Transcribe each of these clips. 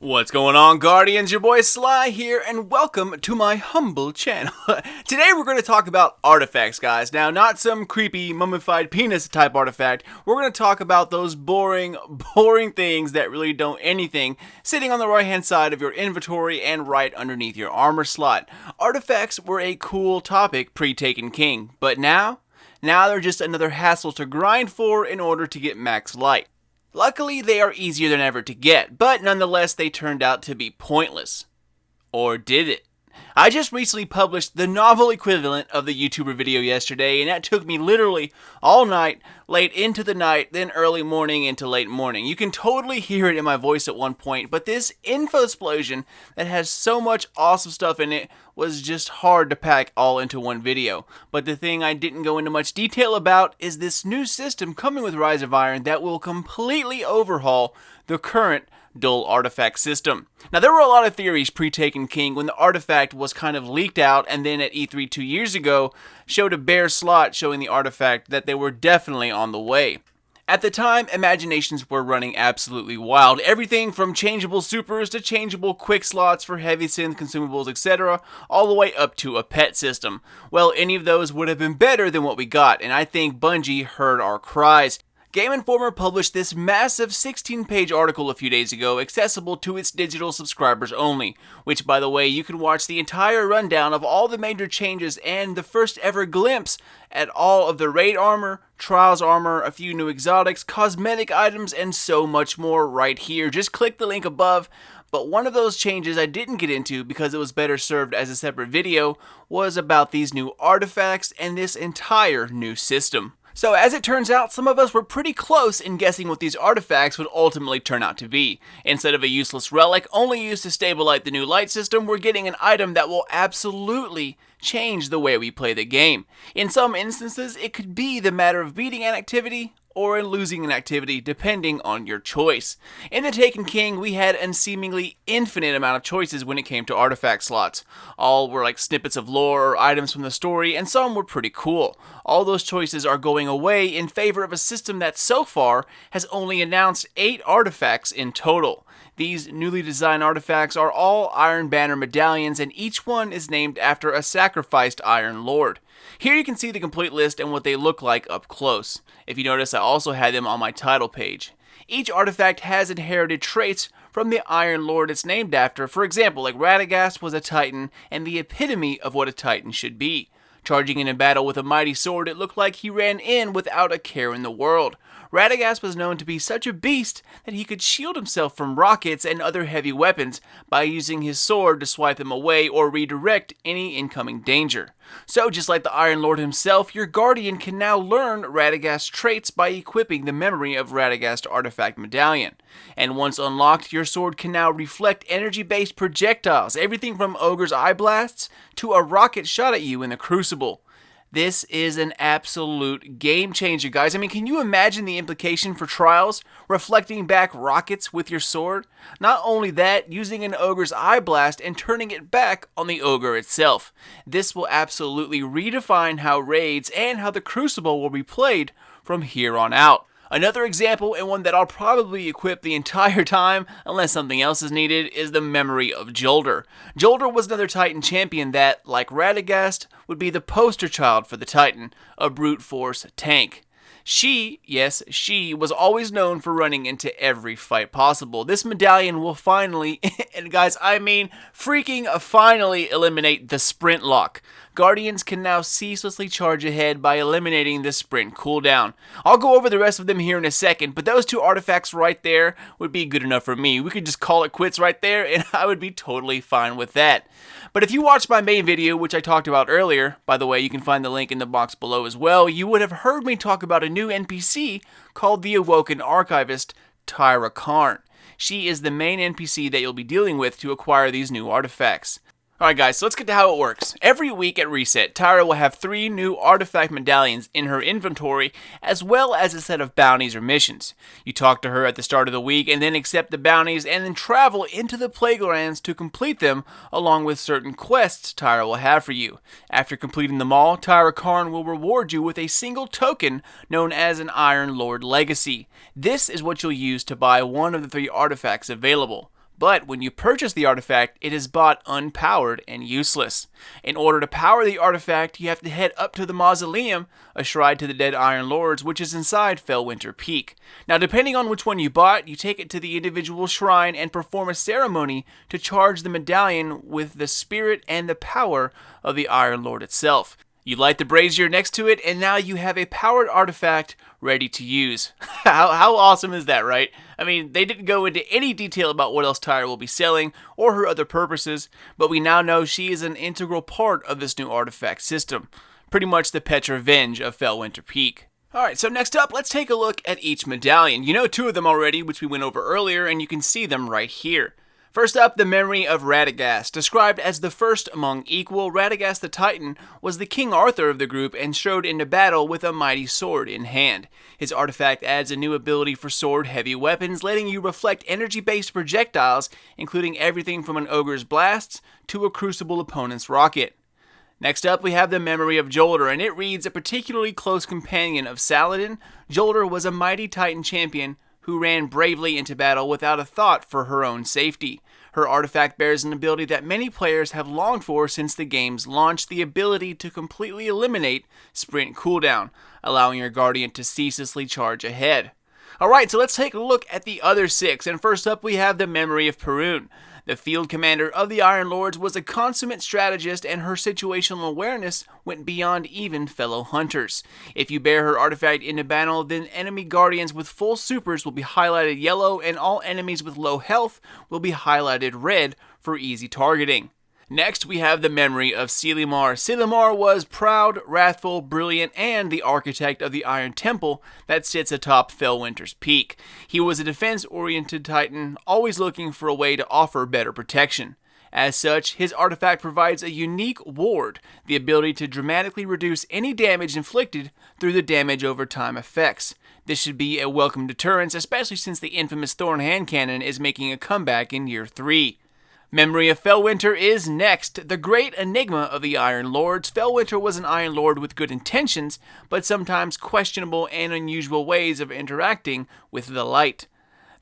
What's going on, Guardians? Your boy Sly here, and welcome to my humble channel. Today we're going to talk about artifacts, guys. Now, not some creepy mummified penis type artifact. We're going to talk about those boring things that really don't anything, sitting on the right-hand side of your inventory and right underneath your armor slot. Artifacts were a cool topic pre-Taken King, but now they're just another hassle to grind for in order to get max light. Luckily, they are easier than ever to get, but nonetheless, they turned out to be pointless. Or did it? I just recently published the novel equivalent of the YouTuber video yesterday, and that took me literally all night, late into the night, then early morning into late morning. You can totally hear it in my voice at one point, but this info explosion that has so much awesome stuff in it was just hard to pack all into one video. But the thing I didn't go into much detail about is this new system coming with Rise of Iron that will completely overhaul the current dual artifact system. Now, there were a lot of theories pre-Taken King when the artifact was kind of leaked out, and then at E3 2 years ago showed a bare slot showing the artifact that they were definitely on the way. At the time, imaginations were running absolutely wild. Everything from changeable supers to changeable quick slots for heavy synth consumables, etc., all the way up to a pet system. Well, any of those would have been better than what we got, and I think Bungie heard our cries. Game Informer published this massive 16-page article a few days ago, accessible to its digital subscribers only, which, by the way, you can watch the entire rundown of all the major changes and the first ever glimpse at all of the raid armor, trials armor, a few new exotics, cosmetic items, and so much more right here. Just click the link above. But one of those changes I didn't get into because it was better served as a separate video was about these new artifacts and this entire new system. So as it turns out, some of us were pretty close in guessing what these artifacts would ultimately turn out to be. Instead of a useless relic only used to stabilize the new light system, we're getting an item that will absolutely change the way we play the game. In some instances, it could be the matter of beating an activity or losing an activity, depending on your choice. In the Taken King, we had a seemingly infinite amount of choices when it came to artifact slots. All were like snippets of lore or items from the story, and some were pretty cool. All those choices are going away in favor of a system that so far has only announced 8 artifacts in total. These newly designed artifacts are all Iron Banner medallions, and each one is named after a sacrificed Iron Lord. Here you can see the complete list and what they look like up close. If you notice, I also had them on my title page. Each artifact has inherited traits from the Iron Lord it's named after. For example, like Radagast was a Titan and the epitome of what a Titan should be. Charging in a battle with a mighty sword, it looked like he ran in without a care in the world. Radagast was known to be such a beast that he could shield himself from rockets and other heavy weapons by using his sword to swipe them away or redirect any incoming danger. So just like the Iron Lord himself, your Guardian can now learn Radagast's traits by equipping the memory of Radagast Artifact Medallion. And once unlocked, your sword can now reflect energy-based projectiles, everything from Ogre's Eye Blasts to a rocket shot at you in the Crucible. This is an absolute game changer, guys. I mean, can you imagine the implication for trials? Reflecting back rockets with your sword? Not only that, using an Ogre's Eye Blast and turning it back on the Ogre itself. This will absolutely redefine how raids and how the Crucible will be played from here on out. Another example, and one that I'll probably equip the entire time, unless something else is needed, is the memory of Jolder. Jolder was another Titan champion that, like Radagast, would be the poster child for the Titan, a brute force tank. She, yes, she was always known for running into every fight possible. This medallion will finally, and guys, I mean freaking finally eliminate the sprint lock. Guardians can now ceaselessly charge ahead by eliminating the sprint cooldown. I'll go over the rest of them here in a second, but those 2 artifacts right there would be good enough for me. We could just call it quits right there, and I would be totally fine with that. But if you watched my main video, which I talked about earlier, by the way, you can find the link in the box below as well, you would have heard me talk about a new NPC called the Awoken Archivist, Tyra Karn. She is the main NPC that you'll be dealing with to acquire these new artifacts. Alright guys, so let's get to how it works. Every week at reset, Tyra will have 3 new artifact medallions in her inventory, as well as a set of bounties or missions. You talk to her at the start of the week, and then accept the bounties, and then travel into the Playgrounds to complete them, along with certain quests Tyra will have for you. After completing them all, Tyra Karn will reward you with a single token known as an Iron Lord Legacy. This is what you'll use to buy one of the 3 artifacts available. But when you purchase the artifact, it is bought unpowered and useless. In order to power the artifact, you have to head up to the mausoleum, a shrine to the dead Iron Lords, which is inside Fellwinter Peak. Now, depending on which one you bought, you take it to the individual shrine and perform a ceremony to charge the medallion with the spirit and the power of the Iron Lord itself. You light the brazier next to it, and now you have a powered artifact ready to use. How awesome is that, right? I mean, they didn't go into any detail about what else Tyra will be selling or her other purposes, but we now know she is an integral part of this new artifact system. Pretty much the Petra Venge of Fellwinter Peak. Alright, so next up, let's take a look at each medallion. You know two of them already, which we went over earlier, and you can see them right here. First up, the memory of Radagast. Described as the first among equal, Radagast the Titan was the King Arthur of the group and strode into battle with a mighty sword in hand. His artifact adds a new ability for sword-heavy weapons, letting you reflect energy-based projectiles, including everything from an ogre's blasts to a Crucible opponent's rocket. Next up, we have the memory of Jolder, and it reads, a particularly close companion of Saladin, Jolder was a mighty Titan champion who ran bravely into battle without a thought for her own safety. Her artifact bears an ability that many players have longed for since the game's launch, the ability to completely eliminate sprint cooldown, allowing your Guardian to ceaselessly charge ahead. Alright, so let's take a look at the other 6, and first up we have the memory of Perun. The field commander of the Iron Lords was a consummate strategist, and her situational awareness went beyond even fellow hunters. If you bear her artifact into battle, then enemy guardians with full supers will be highlighted yellow, and all enemies with low health will be highlighted red for easy targeting. Next, we have the memory of Selimar. Selimar was proud, wrathful, brilliant, and the architect of the Iron Temple that sits atop Fellwinter's Peak. He was a defense-oriented Titan, always looking for a way to offer better protection. As such, his artifact provides a unique ward, the ability to dramatically reduce any damage inflicted through the damage over time effects. This should be a welcome deterrence, especially since the infamous Thorn Hand Cannon is making a comeback in Year 3. Memory of Fellwinter is next. The great enigma of the Iron Lords. Fellwinter was an Iron Lord with good intentions, but sometimes questionable and unusual ways of interacting with the light.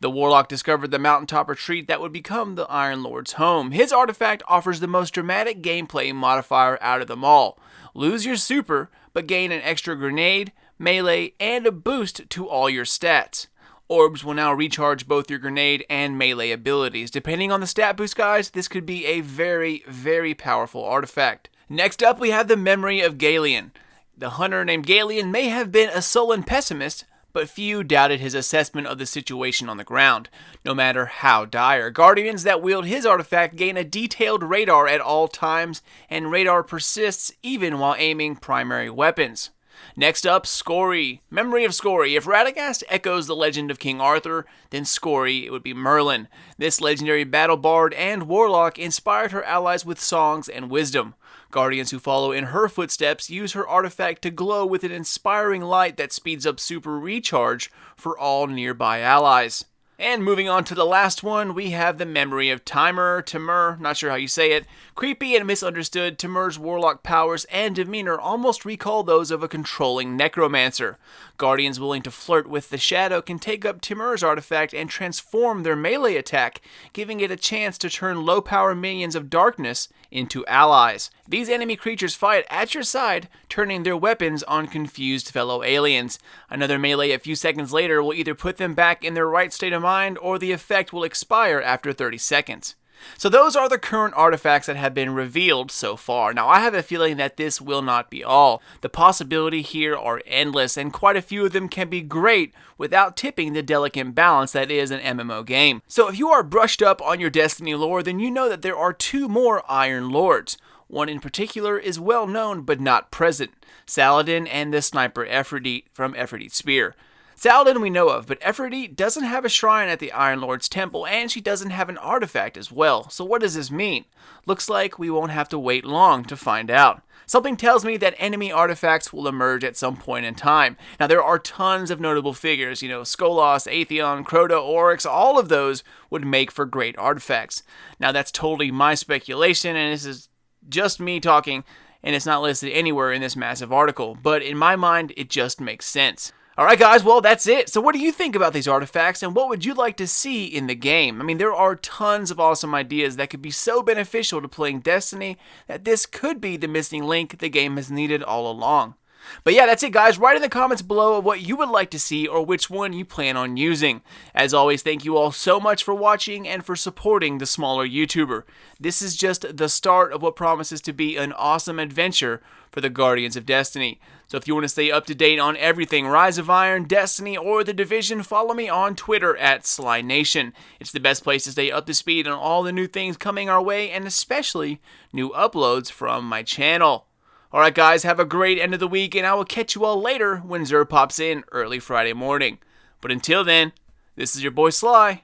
The Warlock discovered the mountaintop retreat that would become the Iron Lord's home. His artifact offers the most dramatic gameplay modifier out of them all. Lose your super, but gain an extra grenade, melee, and a boost to all your stats. Orbs will now recharge both your grenade and melee abilities. Depending on the stat boost, guys, this could be a very, very powerful artifact. Next up, we have the memory of Galeon. The hunter named Galeon may have been a sullen pessimist, but few doubted his assessment of the situation on the ground, no matter how dire. Guardians that wield his artifact gain a detailed radar at all times, and radar persists even while aiming primary weapons. Next up, Scory. Memory of Scory. If Radagast echoes the legend of King Arthur, then Scory, it would be Merlin. This legendary battle bard and warlock inspired her allies with songs and wisdom. Guardians who follow in her footsteps use her artifact to glow with an inspiring light that speeds up super recharge for all nearby allies. And moving on to the last one, we have the memory of Timur, not sure how you say it. Creepy and misunderstood, Timur's warlock powers and demeanor almost recall those of a controlling necromancer. Guardians willing to flirt with the shadow can take up Timur's artifact and transform their melee attack, giving it a chance to turn low-power minions of darkness into allies. These enemy creatures fight at your side, turning their weapons on confused fellow aliens. Another melee a few seconds later will either put them back in their right state of mind, or the effect will expire after 30 seconds. So those are the current artifacts that have been revealed so far. Now I have a feeling that this will not be all. The possibilities here are endless, and quite a few of them can be great without tipping the delicate balance that is an MMO game. So if you are brushed up on your Destiny lore, then you know that there are 2 more Iron Lords. One in particular is well known but not present, Saladin and the sniper Aphrodite from Aphrodite's Spear. Saladin we know of, but Aphrodite doesn't have a shrine at the Iron Lord's temple, and she doesn't have an artifact as well. So what does this mean? Looks like we won't have to wait long to find out. Something tells me that enemy artifacts will emerge at some point in time. Now there are tons of notable figures, Skolas, Atheon, Crota, Oryx, all of those would make for great artifacts. Now that's totally my speculation, and this is just me talking, and it's not listed anywhere in this massive article, but in my mind it just makes sense. Alright guys, well that's it. So what do you think about these artifacts and what would you like to see in the game? I mean, there are tons of awesome ideas that could be so beneficial to playing Destiny that this could be the missing link the game has needed all along. But yeah, that's it guys. Write in the comments below what you would like to see or which one you plan on using. As always, thank you all so much for watching and for supporting the smaller YouTuber. This is just the start of what promises to be an awesome adventure for the Guardians of Destiny. So if you want to stay up to date on everything Rise of Iron, Destiny, or The Division, follow me on Twitter at SlyNation. It's the best place to stay up to speed on all the new things coming our way and especially new uploads from my channel. Alright guys, have a great end of the week, and I will catch you all later when Xur pops in early Friday morning. But until then, this is your boy Sly.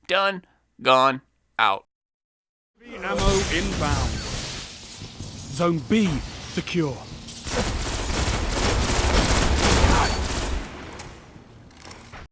Done, gone, out. Ammo inbound. Zone B secure.